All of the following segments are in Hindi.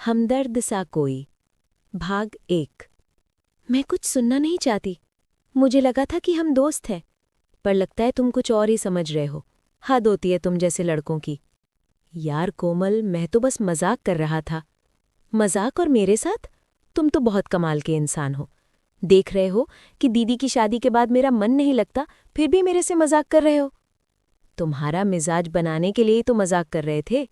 हमदर्द सा कोई। भाग 1। मैं कुछ सुनना नहीं चाहती। मुझे लगा था कि हम दोस्त हैं, पर लगता है तुम कुछ और ही समझ रहे हो। हद होती है तुम जैसे लड़कों की। यार कोमल, मैं तो बस मजाक कर रहा था। मजाक और मेरे साथ? तुम तो बहुत कमाल के इंसान हो। देख रहे हो कि दीदी की शादी के बाद मेरा मन नहीं लगता, फिर भी मेरे से मजाक कर रहे हो। तुम्हारा मिजाज बनाने के लिए ही तो मजाक कर रहे थे।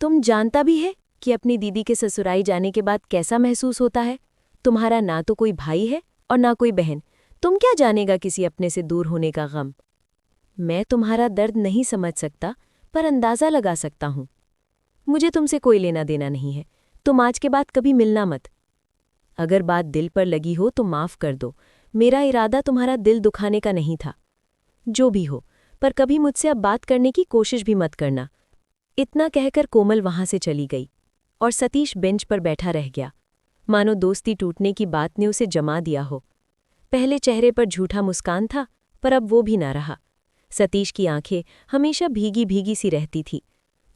तुम जानता भी है कि अपनी दीदी के ससुराई जाने के बाद कैसा महसूस होता है। तुम्हारा ना तो कोई भाई है और ना कोई बहन। तुम क्या जानेगा किसी अपने से दूर होने का गम। मैं तुम्हारा दर्द नहीं समझ सकता, पर अंदाज़ा लगा सकता हूँ। मुझे तुमसे कोई लेना देना नहीं है। तुम आज के बाद कभी मिलना मत। अगर बात दिल पर लगी हो तो माफ़ कर दो। मेरा इरादा तुम्हारा दिल दुखाने का नहीं था। जो भी हो, पर कभी मुझसे अब बात करने की कोशिश भी मत करना। इतना कहकर कोमल वहां से चली गई और सतीश बेंच पर बैठा रह गया, मानो दोस्ती टूटने की बात ने उसे जमा दिया हो। पहले चेहरे पर झूठा मुस्कान था, पर अब वो भी ना रहा। सतीश की आंखें हमेशा भीगी भीगी सी रहती थी,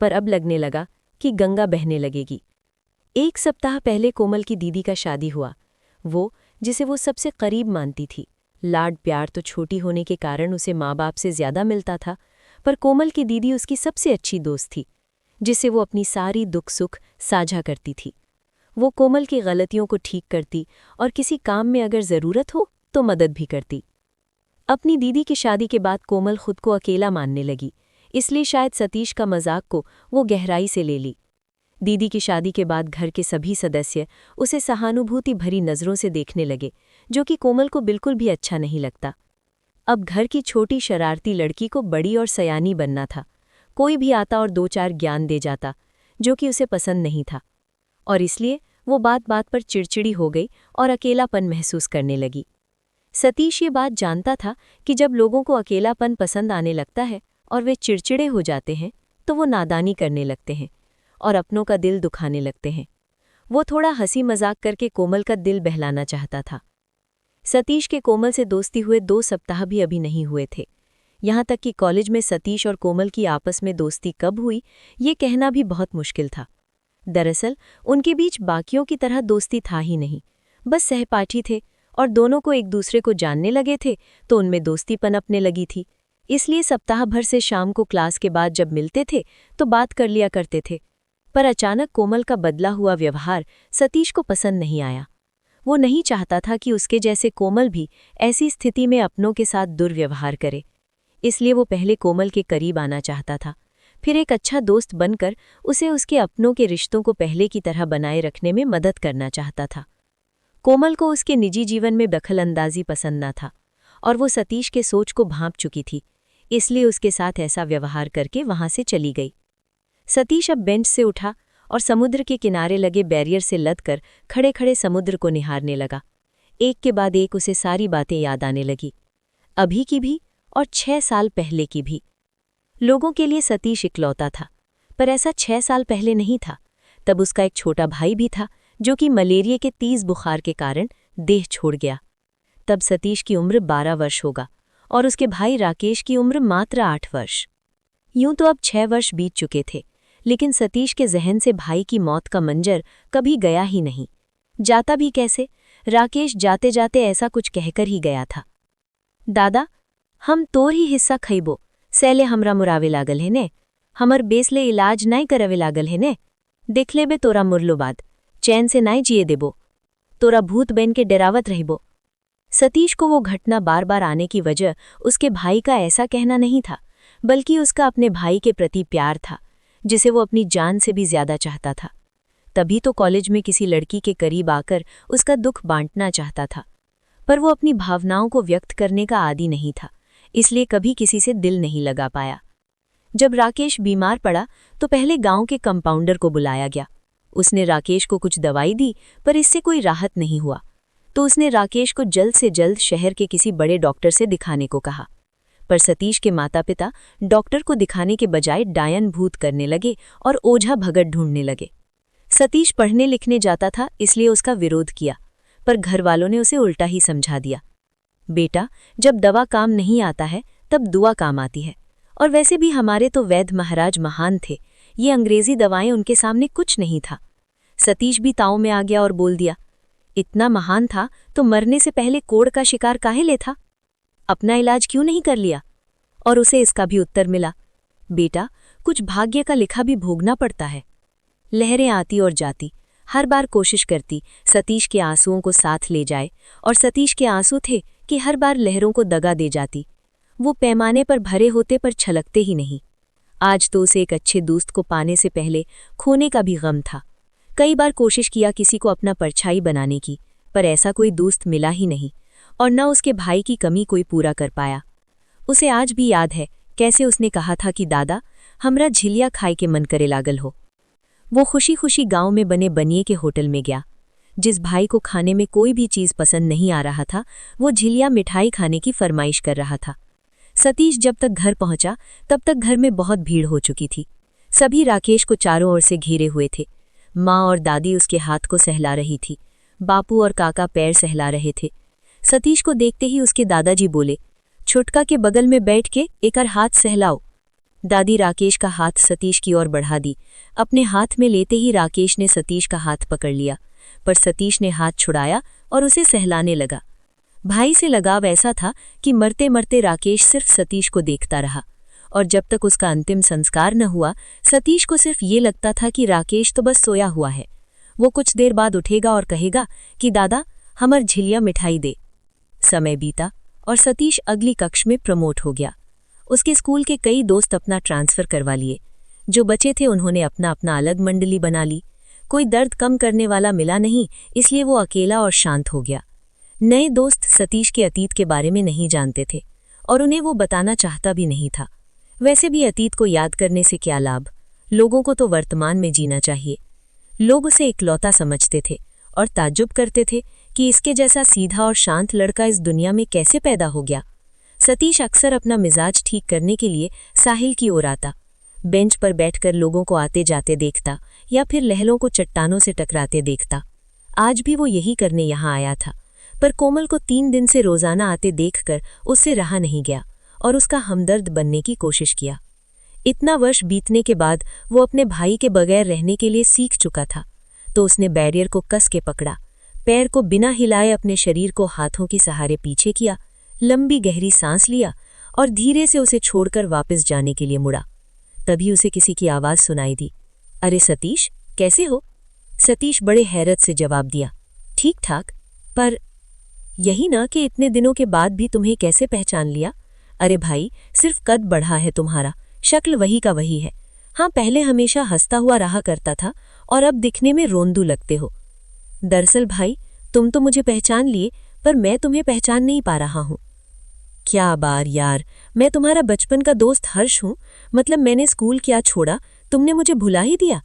पर अब लगने लगा कि गंगा बहने लगेगी। 1 सप्ताह पहले कोमल की दीदी का शादी हुआ। वो जिसे वो सबसे करीब मानती थी। लाड प्यार तो छोटी होने के कारण उसे माँ बाप से ज्यादा मिलता था, पर कोमल की दीदी उसकी सबसे अच्छी दोस्त थी, जिसे वो अपनी सारी दुख सुख साझा करती थी। वो कोमल की गलतियों को ठीक करती और किसी काम में अगर ज़रूरत हो तो मदद भी करती। अपनी दीदी की शादी के बाद कोमल खुद को अकेला मानने लगी, इसलिए शायद सतीश का मजाक को वो गहराई से ले ली। दीदी की शादी के बाद घर के सभी सदस्य उसे सहानुभूति भरी नज़रों से देखने लगे, जो कि कोमल को बिल्कुल भी अच्छा नहीं लगता। अब घर की छोटी शरारती लड़की को बड़ी और सयानी बनना था। कोई भी आता और 2-4 ज्ञान दे जाता, जो कि उसे पसंद नहीं था, और इसलिए वो बात बात पर चिड़चिड़ी हो गई और अकेलापन महसूस करने लगी। सतीश ये बात जानता था कि जब लोगों को अकेलापन पसंद आने लगता है और वे चिड़चिड़े हो जाते हैं, तो वो नादानी करने लगते हैं और अपनों का दिल दुखाने लगते हैं। वो थोड़ा हंसी मजाक करके कोमल का दिल बहलाना चाहता था। सतीश के कोमल से दोस्ती हुए 2 सप्ताह भी अभी नहीं हुए थे। यहाँ तक कि कॉलेज में सतीश और कोमल की आपस में दोस्ती कब हुई, ये कहना भी बहुत मुश्किल था। दरअसल उनके बीच बाकियों की तरह दोस्ती था ही नहीं, बस सहपाठी थे और दोनों को एक दूसरे को जानने लगे थे, तो उनमें दोस्ती पनपने लगी थी। इसलिए सप्ताह भर से शाम को क्लास के बाद जब मिलते थे तो बात कर लिया करते थे। पर अचानक कोमल का बदला हुआ व्यवहार सतीश को पसंद नहीं आया। वो नहीं चाहता था कि उसके जैसे कोमल भी ऐसी स्थिति में अपनों के साथ दुर्व्यवहार करे। इसलिए वो पहले कोमल के करीब आना चाहता था, फिर एक अच्छा दोस्त बनकर उसे उसके अपनों के रिश्तों को पहले की तरह बनाए रखने में मदद करना चाहता था। कोमल को उसके निजी जीवन में दखलंदाजी पसंद न था, और वो सतीश के सोच को भांप चुकी थी, इसलिए उसके साथ ऐसा व्यवहार करके वहां से चली गई। सतीश अब बेंच से उठा और समुद्र के किनारे लगे बैरियर से लदकर खड़े खड़े समुद्र को निहारने लगा। एक के बाद एक उसे सारी बातें याद आने लगी, अभी की भी और 6 साल पहले की भी। लोगों के लिए सतीश इकलौता था, पर ऐसा 6 साल पहले नहीं था। तब उसका एक छोटा भाई भी था, जो कि मलेरिया के तेज बुखार के कारण देह छोड़ गया। तब सतीश की उम्र 12 वर्ष होगा और उसके भाई राकेश की उम्र मात्र 8 वर्ष। यूं तो अब 6 वर्ष बीत चुके थे, लेकिन सतीश के जहन से भाई की मौत का मंजर कभी गया ही नहीं। जाता भी कैसे? राकेश जाते जाते ऐसा कुछ कहकर ही गया था, दादा, हम तोर ही हिस्सा खइबो, सैले हमरा मुरावे लागल है ने, हमर बेसले इलाज नाई करवे लागल है ने, देख लेबे तोरा मुरलो बाद, चैन से नाई जिए देबो, तोरा भूत बन के डरावत रहिबो। सतीश को वो घटना बार बार आने की वजह उसके भाई का ऐसा कहना नहीं था, बल्कि उसका अपने भाई के प्रति प्यार था, जिसे वो अपनी जान से भी ज्यादा चाहता था। तभी तो कॉलेज में किसी लड़की के करीब आकर उसका दुख बांटना चाहता था, पर वो अपनी भावनाओं को व्यक्त करने का आदी नहीं था, इसलिए कभी किसी से दिल नहीं लगा पाया। जब राकेश बीमार पड़ा तो पहले गांव के कंपाउंडर को बुलाया गया। उसने राकेश को कुछ दवाई दी, पर इससे कोई राहत नहीं हुआ, तो उसने राकेश को जल्द से जल्द शहर के किसी बड़े डॉक्टर से दिखाने को कहा। पर सतीश के माता पिता डॉक्टर को दिखाने के बजाय डायन भूत करने लगे और ओझा भगत ढूंढने लगे। सतीश पढ़ने लिखने जाता था, इसलिए उसका विरोध किया, पर घर वालों ने उसे उल्टा ही समझा दिया। बेटा, जब दवा काम नहीं आता है तब दुआ काम आती है, और वैसे भी हमारे तो वैद्य महाराज महान थे, ये अंग्रेजी दवाएं उनके सामने कुछ नहीं था। सतीश भी ताव में आ गया और बोल दिया, इतना महान था तो मरने से पहले कोढ़ का शिकार काहे ले था? अपना इलाज क्यों नहीं कर लिया? और उसे इसका भी उत्तर मिला, बेटा, कुछ भाग्य का लिखा भी भोगना पड़ता है। लहरें आती और जाती, हर बार कोशिश करती सतीश के आंसुओं को साथ ले जाए, और सतीश के आंसू थे कि हर बार लहरों को दगा दे जाती। वो पैमाने पर भरे होते पर छलकते ही नहीं। आज तो उसे एक अच्छे दोस्त को पाने से पहले खोने का भी गम था। कई बार कोशिश किया किसी को अपना परछाई बनाने की, पर ऐसा कोई दोस्त मिला ही नहीं, और न उसके भाई की कमी कोई पूरा कर पाया। उसे आज भी याद है कैसे उसने कहा था कि दादा, हमरा झिलिया खाए के मन करे लागल हो। वो खुशी खुशी गांव में बने बनिए के होटल में गया। जिस भाई को खाने में कोई भी चीज़ पसंद नहीं आ रहा था, वो झिलिया मिठाई खाने की फरमाइश कर रहा था। सतीश जब तक घर पहुंचा तब तक घर में बहुत भीड़ हो चुकी थी। सभी राकेश को चारों ओर से घिरे हुए थे। माँ और दादी उसके हाथ को सहला रही थी। बापू और काका पैर सहला रहे थे। सतीश को देखते ही उसके दादाजी बोले, छुटका के बगल में बैठ के एक हाथ सहलाओ। दादी राकेश का हाथ सतीश की ओर बढ़ा दी। अपने हाथ में लेते ही राकेश ने सतीश का हाथ पकड़ लिया, पर सतीश ने हाथ छुड़ाया और उसे सहलाने लगा। भाई से लगाव ऐसा था कि मरते मरते राकेश सिर्फ सतीश को देखता रहा, और जब तक उसका अंतिम संस्कार न हुआ, सतीश को सिर्फ ये लगता था कि राकेश तो बस सोया हुआ है। वो कुछ देर बाद उठेगा और कहेगा कि दादा, हमर झिलिया मिठाई दे। समय बीता और सतीश अगली कक्ष में प्रमोट हो गया। उसके स्कूल के कई दोस्त अपना ट्रांसफ़र करवा लिए। जो बचे थे उन्होंने अपना अपना अलग मंडली बना ली। कोई दर्द कम करने वाला मिला नहीं, इसलिए वो अकेला और शांत हो गया। नए दोस्त सतीश के अतीत के बारे में नहीं जानते थे, और उन्हें वो बताना चाहता भी नहीं था। वैसे भी अतीत को याद करने से क्या लाभ? लोगों को तो वर्तमान में जीना चाहिए। लोग उसे इकलौता समझते थे और ताज्जुब करते थे कि इसके जैसा सीधा और शांत लड़का इस दुनिया में कैसे पैदा हो गया। सतीश अक्सर अपना मिजाज ठीक करने के लिए साहिल की ओर आता। बेंच पर बैठकर लोगों को आते जाते देखता या फिर लहरों को चट्टानों से टकराते देखता। आज भी वो यही करने यहाँ आया था, पर कोमल को 3 दिन से रोजाना आते देखकर उससे रहा नहीं गया और उसका हमदर्द बनने की कोशिश किया। इतना वर्ष बीतने के बाद वो अपने भाई के बगैर रहने के लिए सीख चुका था, तो उसने बैरियर को कस के पकड़ा, पैर को बिना हिलाए अपने शरीर को हाथों के सहारे पीछे किया, लंबी गहरी सांस लिया और धीरे से उसे छोड़कर वापस जाने के लिए मुड़ा। तभी उसे किसी की आवाज़ सुनाई दी, अरे सतीश, कैसे हो? सतीश बड़े हैरत से जवाब दिया, ठीक ठाक, पर यही ना कि इतने दिनों के बाद भी तुम्हें कैसे पहचान लिया? अरे भाई, सिर्फ कद बढ़ा है तुम्हारा, शक्ल वही का वही है। हाँ, पहले हमेशा हंसता हुआ रहा करता था और अब दिखने में रोंदू लगते हो। दरअसल भाई, तुम तो मुझे पहचान लिए, पर मैं तुम्हें पहचान नहीं पा रहा हूँ। क्या बार यार, मैं तुम्हारा बचपन का दोस्त हर्ष हूँ। मतलब मैंने स्कूल क्या छोड़ा, तुमने मुझे भुला ही दिया।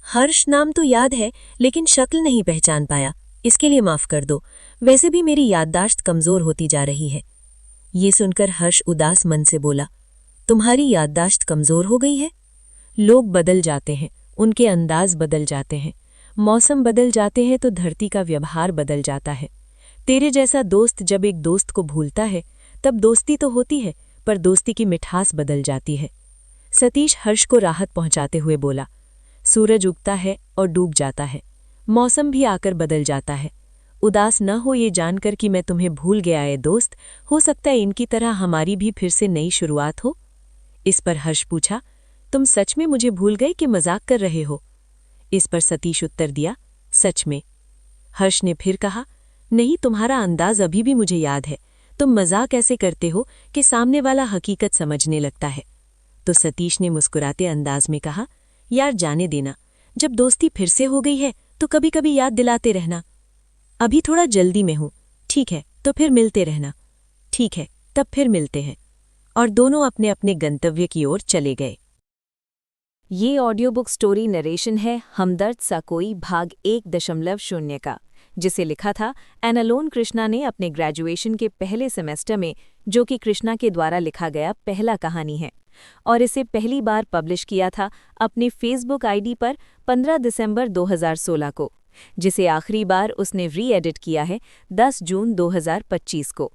हर्ष नाम तो याद है, लेकिन शक्ल नहीं पहचान पाया, इसके लिए माफ़ कर दो। वैसे भी मेरी याददाश्त कमज़ोर होती जा रही है। ये सुनकर हर्ष उदास मन से बोला, तुम्हारी याददाश्त कमज़ोर हो गई है? लोग बदल जाते हैं, उनके अंदाज बदल जाते हैं, मौसम बदल जाते हैं तो धरती का व्यवहार बदल जाता है। तेरे जैसा दोस्त जब एक दोस्त को भूलता है तब दोस्ती तो होती है, पर दोस्ती की मिठास बदल जाती है। सतीश हर्ष को राहत पहुंचाते हुए बोला, सूरज उगता है और डूब जाता है, मौसम भी आकर बदल जाता है। उदास न हो ये जानकर कि मैं तुम्हें भूल गया है दोस्त, हो सकता है इनकी तरह हमारी भी फिर से नई शुरुआत हो। इस पर हर्ष पूछा, तुम सच में मुझे भूल गए कि मजाक कर रहे हो? इस पर सतीश उत्तर दिया, सच में। हर्ष ने फिर कहा, नहीं, तुम्हारा अंदाज अभी भी मुझे याद है। तुम मजाक ऐसे करते हो कि सामने वाला हकीकत समझने लगता है। तो सतीश ने मुस्कुराते अंदाज में कहा, यार जाने देना, जब दोस्ती फिर से हो गई है तो कभी कभी याद दिलाते रहना। अभी थोड़ा जल्दी में हूँ। ठीक है, तो फिर मिलते रहना। ठीक है, तब फिर मिलते हैं। और दोनों अपने अपने गंतव्य की ओर चले गए। ये ऑडियो बुक स्टोरी नरेशन है हमदर्द सा कोई भाग 1.0 का, जिसे लिखा था एनालोन कृष्णा ने अपने ग्रेजुएशन के पहले सेमेस्टर में, जो कि कृष्णा के द्वारा लिखा गया पहला कहानी है, और इसे पहली बार पब्लिश किया था अपने फेसबुक आईडी पर 15 दिसंबर 2016 को, जिसे आखिरी बार उसने री-एडिट किया है 10 जून 2025 को।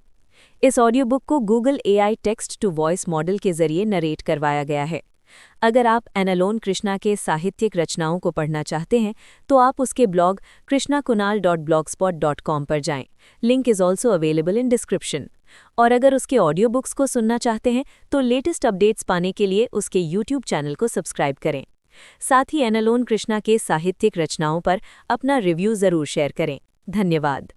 इस ऑडियो बुक को Google AI text to voice model के जरिए नरेट करवाया गया है। अगर आप एनालोन कृष्णा के साहित्यिक रचनाओं को पढ़ना चाहते हैं तो आप उसके ब्लॉग krishnakunal.blogspot.com पर जाएं। Link is also available in description. और अगर उसके ऑडियो बुक्स को सुनना चाहते हैं तो लेटेस्ट अपडेट्स पाने के लिए उसके यूट्यूब चैनल को सब्सक्राइब करें। साथ ही एनालोन कृष्णा के साहित्यिक रचनाओं पर अपना रिव्यू ज़रूर शेयर करें। धन्यवाद।